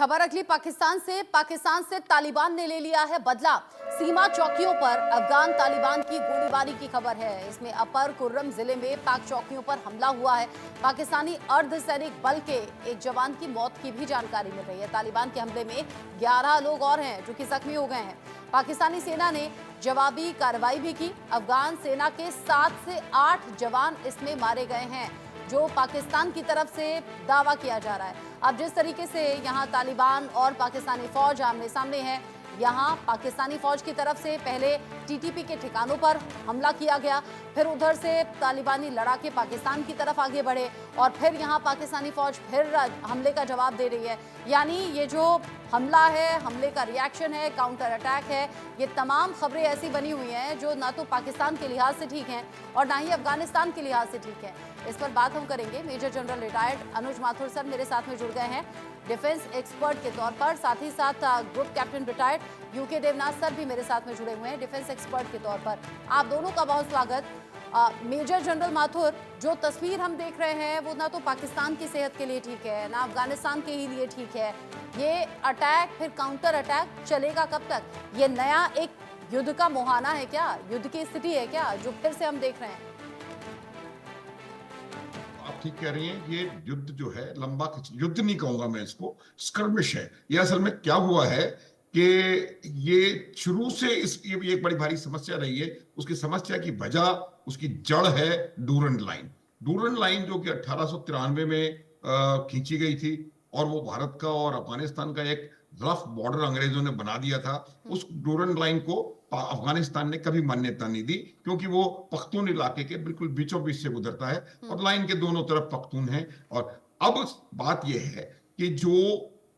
खबर अगली पाकिस्तान से तालिबान ने ले लिया है बदला। सीमा चौकियों पर अफगान तालिबान की गोलीबारी की खबर है। इसमें अपर कुर्रम जिले में पाक चौकियों पर हमला हुआ है। पाकिस्तानी अर्धसैनिक बल के एक जवान की मौत की भी जानकारी मिल रही है। तालिबान के हमले में 11 लोग और हैं जो कि जख्मी हो गए हैं। पाकिस्तानी सेना ने जवाबी कार्रवाई भी की। अफगान सेना के 7 से 8 जवान इसमें मारे गए हैं, जो पाकिस्तान की तरफ से दावा किया जा रहा है। अब जिस तरीके से यहाँ तालिबान और पाकिस्तानी फौज आमने सामने है, यहाँ पाकिस्तानी फौज की तरफ से पहले टीटीपी के ठिकानों पर हमला किया गया, फिर उधर से तालिबानी लड़ाके पाकिस्तान की तरफ आगे बढ़े और फिर यहाँ पाकिस्तानी फौज फिर हमले का जवाब दे रही है। यानी ये जो हमला है, हमले का रिएक्शन है, काउंटर अटैक है, ये तमाम खबरें ऐसी बनी हुई हैं जो ना तो पाकिस्तान के लिहाज से ठीक हैं और ना ही अफगानिस्तान के लिहाज से ठीक है। इस पर बात हम करेंगे। मेजर जनरल रिटायर्ड अनुज माथुर सर मेरे साथ में जुड़ गए हैं डिफेंस एक्सपर्ट के तौर पर, साथ ही साथ group captain retired UK Devnath sir भी मेरे साथ में जुड़े हुए हैं डिफेंस एक्सपर्ट के तौर पर। आप दोनों का बहुत स्वागत। मेजर जनरल माथुर, जो तस्वीर हम देख रहे हैं वो ना तो पाकिस्तान की सेहत के लिए ठीक है, ना अफगानिस्तान के ही लिए ठीक है। ये अटैक फिर काउंटर अटैक चलेगा कब तक? ये नया एक युद्ध का मुहाना है क्या, युद्ध की स्थिति है क्या जो फिर से हम देख रहे हैं? आप ठीक कह रही हैं। ये युद्ध जो है लंबा युद्ध नहीं कहूंगा मैं इसको, स्कर्मिश है। ये असल में क्या हुआ है कि ये शुरू से ये एक बड़ी भारी समस्या रही है। उसकी समस्या की वजह, उसकी जड़ है डूरंड लाइन। डूरंड लाइन जो कि 1893 में खींची गई थी और वो भारत का और अफगानिस्तान का एक रफ बॉर्डर अंग्रेजों ने बना दिया था। उस डूरंड लाइन को अफगानिस्तान ने कभी मान्यता नहीं दी, क्योंकि वो पख्तून इलाके के बिल्कुल बीचों बीच से गुजरता है और लाइन के दोनों तरफ पख्तून हैं। और अब बात यह है कि जो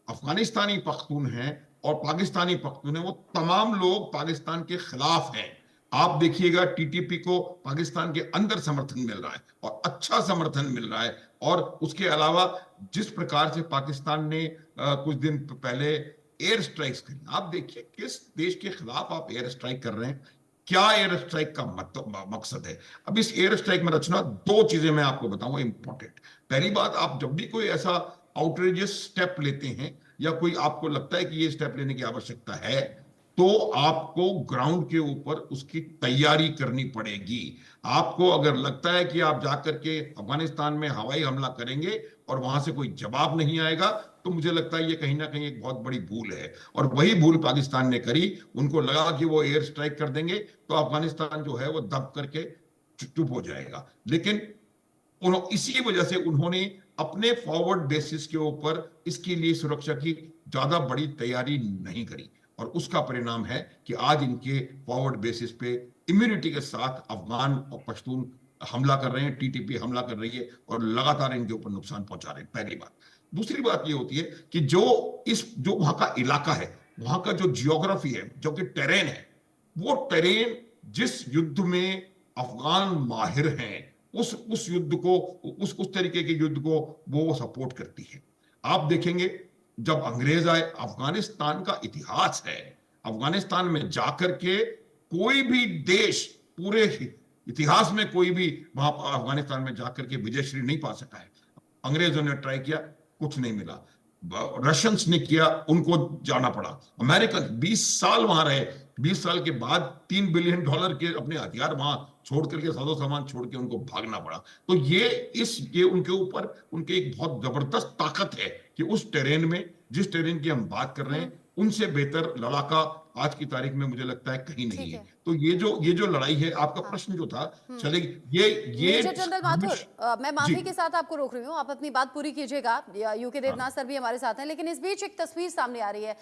अफगानिस्तानी पख्तून हैं और पाकिस्तानी पख्तून हैं, वो तमाम लोग पाकिस्तान के खिलाफ हैं। आप देखिएगा टीटीपी को पाकिस्तान के अंदर समर्थन मिल रहा है और अच्छा समर्थन मिल रहा है। और उसके अलावा जिस प्रकार से पाकिस्तान ने कुछ दिन पहले एयर स्ट्राइक्स करी, आप देखिए किस देश के खिलाफ आप एयर स्ट्राइक कर रहे हैं, क्या एयर स्ट्राइक का मकसद है। अब इस एयर स्ट्राइक में रचना, दो चीजें मैं आपको बताऊंगा इंपॉर्टेंट। पहली बात, आप जब भी कोई ऐसा आउटरेजियस स्टेप लेते हैं या कोई आपको लगता है कि ये स्टेप लेने की आवश्यकता है, तो आपको ग्राउंड के ऊपर उसकी तैयारी करनी पड़ेगी। आपको अगर लगता है कि आप जाकर के अफगानिस्तान में हवाई हमला करेंगे और वहां से कोई जवाब नहीं आएगा, तो मुझे लगता है ये कहीं ना कहीं एक बहुत बड़ी भूल है। और वही भूल पाकिस्तान ने करी। उनको लगा कि वो एयर स्ट्राइक कर देंगे तो अफगानिस्तान जो है वो दब करके चुप हो जाएगा। लेकिन इसी वजह से उन्होंने अपने फॉरवर्ड बेसिस के ऊपर इसके लिए सुरक्षा की ज्यादा बड़ी तैयारी नहीं करी और उसका परिणाम है कि आज इनके फॉरवर्ड बेसिस पे इम्यूनिटी के साथ अफगान और पश्तून हमला कर रहे हैं, टीटीपी हमला कर रही है और लगातार इनके ऊपर नुकसान पहुंचा रहे हैं। पहली बात। दूसरी बात ये होती है कि जो वहां का इलाका है, वहां का जो जियोग्राफी है, जो कि टेरेन है, वो टेरेन जिस युद्ध में अफगान माहिर हैं, उस युद्ध को, उस तरीके के युद्ध को वो सपोर्ट करती है। आप देखेंगे जब अंग्रेज आए, अफगानिस्तान का इतिहास है, अफगानिस्तान में जाकर के कोई भी देश पूरे इतिहास में कोई भी वहां अफगानिस्तान में जाकर के विजयश्री नहीं पा सका है। अंग्रेजों ने ट्राई किया, कुछ नहीं मिला। रशियंस ने किया, उनको जाना पड़ा। अमेरिकन 20 साल वहां रहे, 20 साल के बाद $3 बिलियन के अपने हथियार वहां छोड़ करके, साजो सामान छोड़ के उनको भागना पड़ा। तो ये उनके ऊपर उनके एक बहुत जबरदस्त ताकत है कि उस टेरेन में, जिस टेरेन की हम बात कर रहे हैं, उनसे बेहतर लड़ाका आज की तारीख में मुझे लगता है कहीं नहीं है। तो ये जो लड़ाई है, आपका प्रश्न जो था चलेगी, ये मेजर जनरल माथुर, मैं माफी के साथ आपको रोक रही हूँ, आप अपनी बात पूरी कीजिएगा। यूके देवनाथ सर भी हमारे साथ हैं, लेकिन इस बीच एक तस्वीर सामने आ रही है।